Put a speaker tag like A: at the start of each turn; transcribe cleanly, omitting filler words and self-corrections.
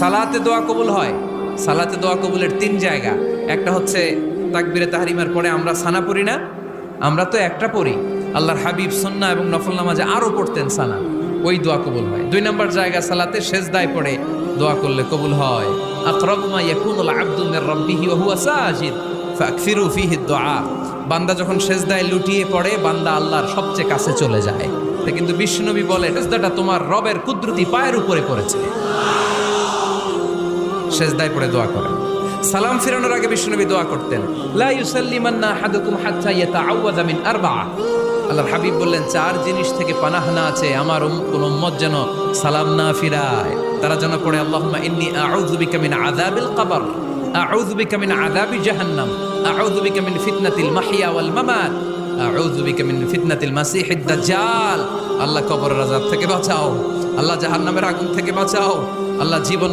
A: সালাতে দোয়া কবুল হয়। সালাতে দোয়া কবুলের 3 জায়গা। একটা হচ্ছে তাকবীরে তাহরিমার পরে আমরা সানা পড়ি না, আমরা তো একটা পড়ি। আল্লাহর হাবিব সুন্নাহ এবং নফল নামাজে আরো পড়তেন সানা, ওই দোয়া কবুল হয়। 2 নম্বর জায়গা সালাতে সেজদায় পড়ে দোয়া করলে কবুল হয়। আকরাবু মা ইয়াকুনুল আবদু মির রাব্বিহি ওয়া হুয়া সাজিদ ফাকসিরু ফিহি দুআ। বান্দা যখন সেজদায় লুটিয়ে পড়ে বান্দা আল্লাহর সবচেয়ে কাছে চলে যায়। তা কিন্তু বিশ্বনবী বলে সেজদাটা তোমার রবের কুদরতি পায়ের উপরে পড়েছে। সেজদায় পড়ে দোয়া করেন। সালাম ফিরানোর আগে বিশ্বনবী দোয়া করতেন, লা ইউসাল্লিমান্না আহাদুকুম হাত্তা ইয়াতাআওয়াযা মিন আরবাআ। আল্লাহর হাবিব বললেন 4 জিনিস থেকে পানাহ না আছে আমার কোন উম্মত যেন সালাম না ফিরায়। তারা যেন পড়ে আল্লাহুম্মা ইন্নী আউযু বিকা মিন আযাবিল কবর, আউযু বিকা মিন আযাবি জাহান্নাম, আউযু বিকা মিন ফিতনাতিল মাহইয়া ওয়াল মামাত, আউযু বিকা মিন ফিতনাতিল মাসিহিদ দাজ্জাল। আল্লাহ কবরের আযাব থেকে বাঁচাও, আল্লাহ জাহান্নামের আগুন থেকে বাঁচাও, আল্লাহ জীবন